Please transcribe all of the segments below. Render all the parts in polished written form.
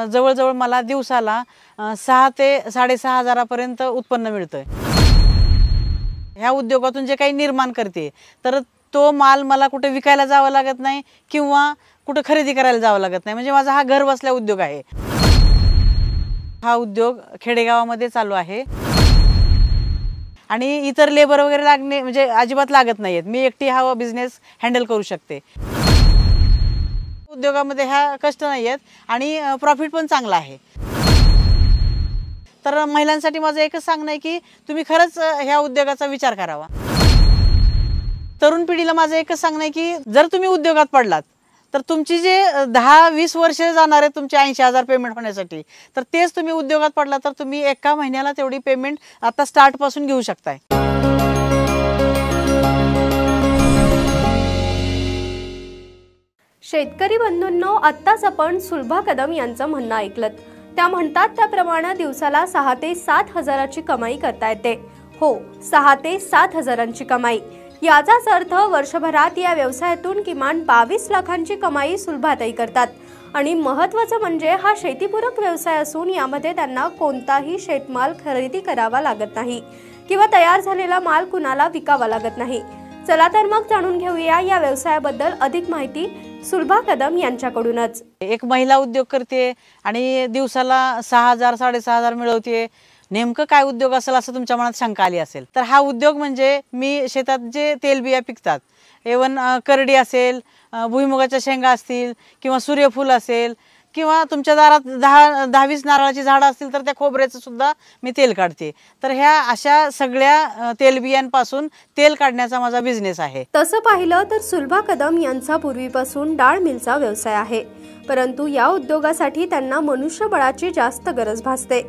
जवळजवळ मला दिवसाला 6 ते 6.5 हजारापर्यंत उत्पन्न मिळतंय। ह्या उद्योगातून जे काही निर्माण करते तर तो माल मला कुठे विकायला जावं लागत नाही किंवा कुठे खरेदी करायला जावं लागत नाही। म्हणजे माझा हा घर बसल्या उद्योग आहे। हा उद्योग खेडेगावामध्ये चालू आहे आणि इतर लेबर वगैरे लागणे म्हणजे अजिबात लागत नाहीत। मी एकटी हा बिझनेस हँडल करू शकते। उद्योगामध्ये हा कष्ट नाहीयेत आणि प्रॉफिट पण चांगला आहे। तर महिलांसाठी माझं एकच सांगणं आहे की तुम्ही खरंच ह्या उद्योगाचा विचार करावा। तरुण पिढीला माझं एकच सांगणं आहे की जर तुम्ही उद्योगात पडलात तर तुमची जे 10-20 वर्ष जाणार आहे तुमचे 80,000 पेमेंट होण्यासाठी, तर तेच तुम्ही उद्योगात पडला तर तुम्ही एका महिन्याला तेवढी पेमेंट आता स्टार्ट पासून घेऊ शकताय। शेतकरी बंधूंनो, आत्ताच आपण सुलभा कदम यांचं म्हणणं ऐकलत। त्या म्हणतात त्याप्रमाणे दिवसाला 6 ते 7 हजाराची कमाई करता येते। हो, 6 ते 7 हजारांची कमाई। याचाच अर्थ वर्षभरात या व्यवसायातून किमान 22 लाखांची कमाई सुलभाताई करतात। आणि महत्त्वाचं म्हणजे हा शेतीपूरक व्यवसाय असून यामध्ये त्यांना कोणताही शेतमाल खरेदी करावा लागत नाही किंवा तयार झालेला माल कुणाला विकावा लागत नाही। चला तर मग जाणून घेऊया या व्यवसायाबद्दल अधिक माहिती सुलभा कदम यांच्याकडूनच। एक महिला उद्योग करते आणि दिवसाला 6,000 6.5 हजार मिळवते। नेमकं काय उद्योग असेल असं तुमच्या मनात शंका आली असेल तर हा उद्योग म्हणजे मी शेतात जे तेलबिया पिकतात, इव्हन करडी असेल, भुईमुगाच्या शेंगा असतील किंवा सूर्यफूल असेल किंवा तुमच्या दारात 10-20 नारळाची झाडं असतील तर त्या खोबऱ्याचं सुद्धा मी तेल काढते। तर ह्या अशा सगळ्या तेलबियांपासून तेल काढण्याचा माझा बिझनेस आहे। तसं पाहिलं तर सुलभा कदम यांचा पूर्वीपासून डाळ मिलचा व्यवसाय आहे, परंतु या उद्योगासाठी त्यांना मनुष्यबळाची जास्त गरज भासते।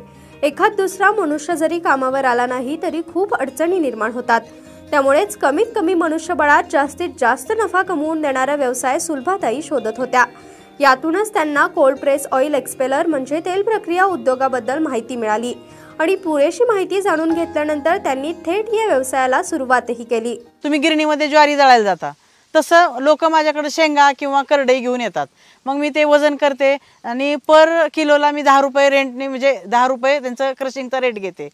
एखाद दुसरा मनुष्य जरी कामावर आला नाही तरी खूप अडचणी निर्माण होतात। त्यामुळेच कमीत कमी मनुष्यबळात जास्तीत जास्त नफा कमवून देणारा व्यवसाय सुलभाताई शोधत होत्या। यातूनच त्यांना कोल्ड प्रेस ऑइल एक्सपेलर म्हणजे तेल प्रक्रिया उद्योगाबद्दल माहिती मिळाली आणि पुरेशी माहिती जाणून घेतल्यानंतर त्यांनी थेट या व्यवसायाला सुरुवातही केली। तुम्ही गिरणीमध्ये ज्वारी दळायला जाता तसं लोक माझ्याकडे शेंगा किंवा करडई घेऊन येतात। मग मी ते वजन करते आणि पर किलोला मी 10 रुपये रेंटने म्हणजे 10 रुपये त्यांचं क्रशिंगचा रेट घेते।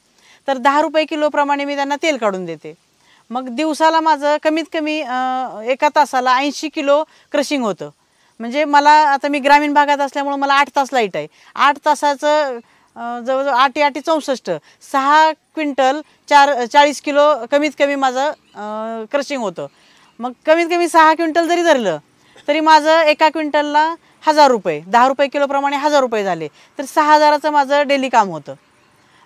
तर 10 रुपये किलो प्रमाणे मी त्यांना तेल काढून देते। मग दिवसाला माझं कमीत कमी एका तासाला 80 किलो क्रशिंग होतं। म्हणजे मला आता मी ग्रामीण भागात असल्यामुळे मला 8 तास लाईट आहे। 8 तासाचं जवळजवळ 8 64 6 क्विंटल 40 किलो कमीत कमी माझं क्रशिंग होतं। मग कमीत कमी 6 क्विंटल जरी धरलं तरी माझं एका क्विंटलला 1000 रुपये, 10 रुपये किलो प्रमाणे 1000 रुपये झाले तर 6,000चं माझं डेली काम होतं।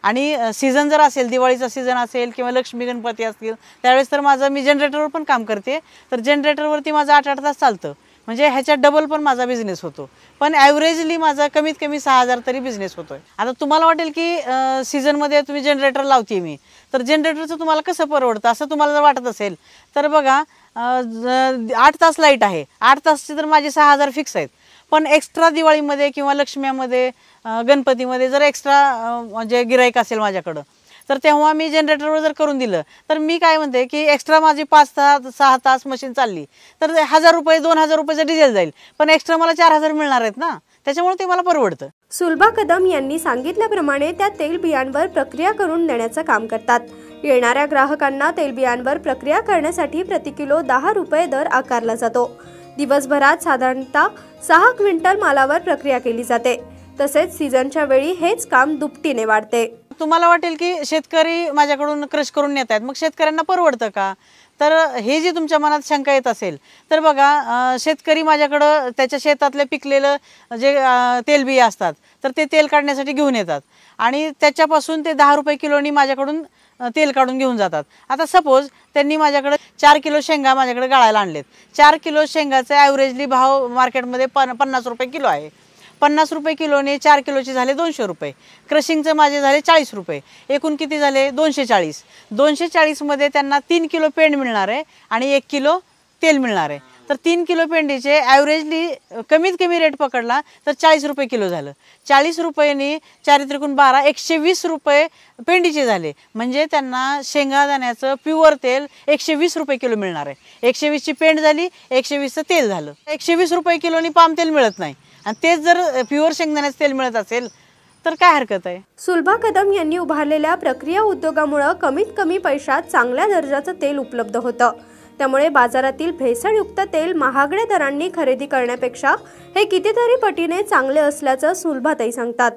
आणि सीझन जर असेल, दिवाळीचा सीझन असेल किंवा लक्ष्मी गणपती असतील त्यावेळेस तर माझं मी जनरेटरवर पण काम करते। तर जनरेटरवरती माझं 8-8 तास चालतं, म्हणजे ह्याच्यात डबल पण माझा बिझनेस होतो। पण ॲव्हरेजली माझा कमीत कमी 6,000 तरी बिझनेस होतोय। आता तुम्हाला वाटेल की सीझनमध्ये तुम्ही जनरेटर लावते मी, तर जनरेटरचं तुम्हाला कसं परवडतं असं तुम्हाला जर वाटत असेल तर बघा, 8 तास लाईट आहे, 8 तासचे तर माझे 6,000 फिक्स आहेत। पण एक्स्ट्रा दिवाळीमध्ये किंवा लक्ष्म्यामध्ये गणपतीमध्ये जर एक्स्ट्रा म्हणजे गिराईक असेल माझ्याकडं तर तेव्हा मी जनरेटरवर जर करून दिलं तर मी काय म्हणते की एक्स्ट्रा माझी 5-6 तास मशीन चालली तर 1000 रुपये 2000 रुपयाचं डिझेल जाईल, पण एक्स्ट्रा मला 4000 मिळणार आहेत ना, त्याच्यामुळे ते मला परवडतं। सुलभा कदम यांनी सांगितल्याप्रमाणे त्या तेलबियांवर प्रक्रिया करून देण्याचं काम करतात। येणाऱ्या ग्राहकांना तेलबियांवर प्रक्रिया करण्यासाठी प्रति किलो 10 रुपये दर आकारला जातो। दिवसभरात साधारणतः 6 क्विंटल मालावर प्रक्रिया केली जाते। तसेच सीझनच्या वेळी हेच काम दुपटीने वाढते। तुम्हाला वाटेल की शेतकरी माझ्याकडून क्रश करून नेत आहेत, मग शेतकऱ्यांना परवडतं का? तर हे जे तुमच्या मनात शंका येत असेल तर बघा, शेतकरी माझ्याकडं त्याच्या शेतातले पिकलेलं जे तेलबिया असतात तर ते तेल काढण्यासाठी घेऊन येतात आणि त्याच्यापासून ते 10 रुपये किलोनी माझ्याकडून तेल काढून घेऊन जातात। आता सपोज त्यांनी माझ्याकडे 4 किलो शेंगा माझ्याकडे गाळायला आणलेत। 4 किलो शेंगाचा ॲव्हरेजली भाव मार्केटमध्ये 50 रुपये किलो आहे। 50 रुपये किलोने 4 किलोचे झाले 200 रुपये, क्रशिंगचे माझे झाले 40 रुपये, एकूण किती झाले 240। 240 मध्ये त्यांना 3 किलो पेंड मिळणार आहे आणि 1 किलो तेल मिळणार आहे। तर 3 किलो पेंडीचे ॲव्हरेजली कमीत कमी रेट पकडला तर 40 रुपये किलो झालं। 40 रुपयांनी 4 त्रिकोण 12 120 रुपये पेंडीचे झाले, म्हणजे त्यांना शेंगादाण्याचं प्युअर तेल 120 रुपये किलो मिळणार आहे। 120ची पेंड झाली, 120चं तेल झालं। 120 रुपये किलोनी पाम तेल मिळत नाही, आणि तेच जर प्युअर शेंगदाण्याचं तेल मिळत असेल तर काय हरकत आहे. सुलभा कदम यांनी उभारलेल्या प्रक्रिया उद्योगामुळे कमीत कमी पैशात चांगल्या दर्जाचं तेल उपलब्ध होतं. त्यामुळे बाजारातील भेसळयुक्त तेल महागड्या दरांनी खरेदी करण्यापेक्षा हे कितीतरी पटीने चांगले असल्याचं सुलभाताई सांगतात.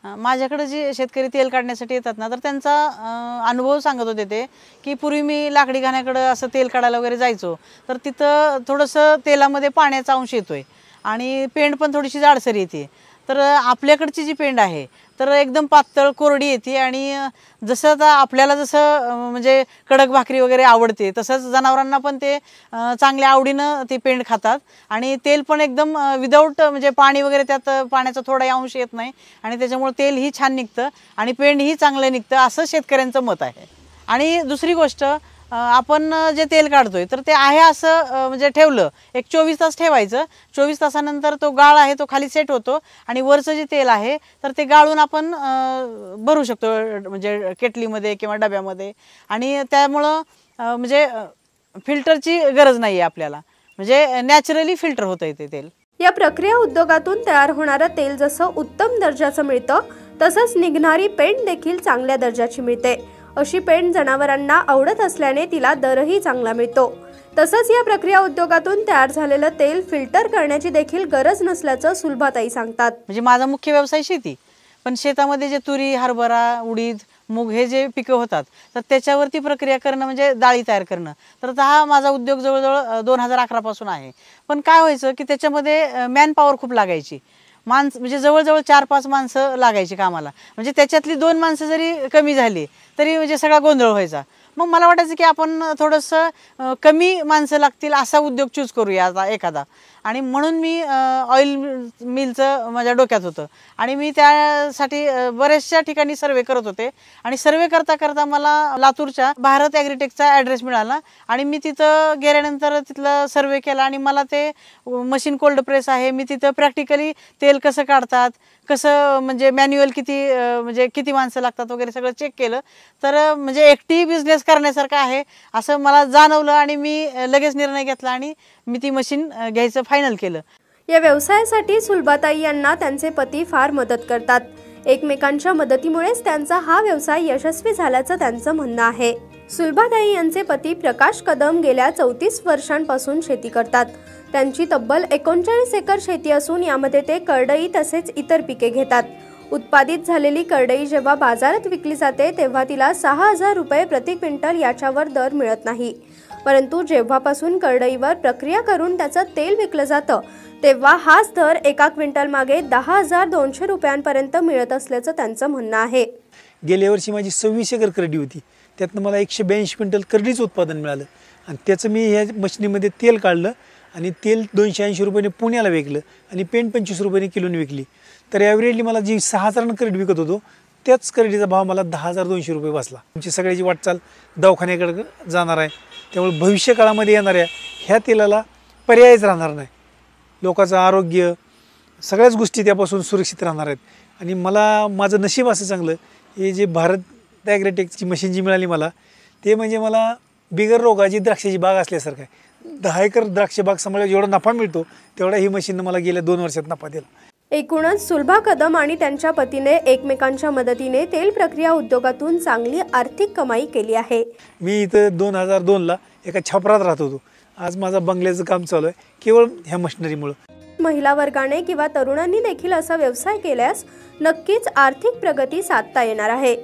माझ्याकडे जे शेतकरी तेल काढण्यासाठी येतात ना, तर त्यांचा अनुभव सांगत होते ते की पूर्वी मी लाकडी घाण्याकडे असं तेल काढायला वगैरे जायचो, तर तिथं थोडंसं तेलामध्ये पाण्याचा अंश येतोय आणि पेंड पण थोडीशी जाडसर येते. तर आपल्याकडची जी पेंड आहे तर एकदम पातळ कोरडी येते आणि जसं आता आपल्याला जसं म्हणजे कडक भाकरी वगैरे आवडते तसंच जनावरांना पण ते चांगल्या आवडीनं ती पेंड खातात आणि तेल पण एकदम विदाऊट म्हणजे पाणी वगैरे त्यात पाण्याचा थोडाही अंश येत नाही आणि त्याच्यामुळे तेलही छान निघतं आणि पेंडही चांगलं निघतं असं शेतकऱ्यांचं मत आहे. आणि दुसरी गोष्ट, आपण जे तेल काढतोय तर ते आहे असं म्हणजे ठेवलं, एक 24 तास ठेवायचं. 24 तासानंतर तो गाळ आहे तो खाली सेट होतो आणि वरचं जे तेल आहे तर ते गाळून आपण भरू शकतो म्हणजे केटलीमध्ये किंवा डब्यामध्ये. आणि त्यामुळं म्हणजे फिल्टरची गरज नाही आहे आपल्याला, म्हणजे नॅचरली फिल्टर होतं ते तेल. या प्रक्रिया उद्योगातून तयार होणारं तेल जसं उत्तम दर्जाचं मिळतं तसंच निघणारी पेंड देखील चांगल्या दर्जाची मिळते. अशी पेंड जनावरांना आवडत असल्याने तिला दरही चांगला मिळतो. तसंच या प्रक्रिया उद्योगातून तयार झालेलं तेल फिल्टर करण्याची देखील गरज नसल्याचं सुलभाताई सांगतात. म्हणजे माझा मुख्य व्यवसाय शेती, पण शेतामध्ये जे तुरी, हरभरा, उडीद, मूग हे जे पिकं होतात तर त्याच्यावरती प्रक्रिया करणं म्हणजे डाळी तयार करणं, तर हा माझा उद्योग जवळजवळ 2011 पासून आहे. पण काय व्हायचं की त्याच्यामध्ये मॅन पॉवर खूप लागायची, म्हणजे जवळजवळ 4-5 माणसं लागायची कामाला. म्हणजे त्याच्यातली 2 माणसं जरी कमी झाली तरी म्हणजे सगळा गोंधळ व्हायचा. मग मला वाटायचं की आपण थोडंसं कमी माणसं लागतील असा उद्योग चूज करूया आता एखादा. आणि म्हणून मी ऑइल मिलचं माझ्या डोक्यात होतं आणि मी त्यासाठी बऱ्याचशा ठिकाणी सर्वे करत होते. आणि सर्वे करता करता मला लातूरच्या भारत ॲग्रीटेकचा ॲड्रेस मिळाला आणि मी तिथं गेल्यानंतर तिथलं सर्वे केला आणि मला ते मशीन कोल्ड प्रेस आहे, मी तिथं प्रॅक्टिकली तेल कसं काढतात, कसं म्हणजे मॅन्युअल म्हणजे किती माणसं लागतात वगैरे सगळं चेक केलं. तर म्हणजे एकटी बिझनेस करण्यासारखं आहे असं मला जाणवलं आणि मी लगेच निर्णय घेतला आणि मी ती मशीन घ्यायचं फायनल केलं. या व्यवसायासाठी सुलभाताई यांना त्यांचे पती फार मदत करतात. एकमेकांच्या मदतीमुळेच त्यांचा हा व्यवसाय यशस्वी झाल्याचं त्यांचं म्हणणं आहे. सुलभाताई यांचे पती प्रकाश कदम गेल्या 34 वर्षांपासून शेती करतात. त्यांची तब्बल 39 एकर शेती असून यामध्ये ते करडई तसेच इतर पिके घेतात. उत्पादित झालेली करडई जेव्हा बाजारात विकली जाते तेव्हा तिला 6,000 रुपये प्रति क्विंटल याच्यावर दर मिळत नाही. परंतु जेव्हापासून करडईवर प्रक्रिया करून त्याचं तेल विकलं जातं तेव्हा हाच दर एका क्विंटल मागे 10,200 रुपयांपर्यंत मिळत असल्याचं त्यांचं म्हणणं आहे. गेल्या वर्षी माझी 26 एकर करडी होती, त्यातनं मला 182 क्विंटल करडीचं उत्पादन मिळालं आणि त्याचं मी ह्या मशिनीमध्ये तेल काढलं आणि तेल 280 रुपयाने पुण्याला विकलं आणि पेंट 25 रुपयाने किलोने विकली. तर ॲव्हरेजली मला जी 6,000 करडी विकत होतो त्याच करडीचा भाव मला 10,200 रुपये बसला. आमची सगळ्याची वाटचाल दवाखान्याकडे जाणार आहे, त्यामुळे भविष्य काळामध्ये येणाऱ्या ह्या तेलाला पर्यायच राहणार नाही. लोकांचं आरोग्य सगळ्याच गोष्टी त्यापासून सुरक्षित राहणार आहेत. आणि मला माझं नशीब असं चांगलं, हे जे भारत ॲग्रीटेकची मशीन जी मिळाली मला, ते म्हणजे मला बिगर रोगाची द्राक्षाची बाग असल्यासारखं आहे. 10 एकर द्राक्ष बाग सांभाळल्यावर जेवढा नफा मिळतो तेवढा ही मशीननं मला गेल्या 2 वर्षात नफा दिला. एकूणच सुलभा कदम आणि त्यांच्या पतीने एकमेकांच्या मदतीने तेल प्रक्रिया उद्योगातून चांगली आर्थिक कमाई केली आहे. मी इथं 2002ला एका छापरात राहत होतो. आज माझा बंगल्याचं काम चालू आहे केवळ ह्या मशिनरीमुळे. महिला वर्गाने किंवा तरुणांनी देखील असा व्यवसाय केल्यास नक्कीच आर्थिक प्रगती साधता येणार आहे.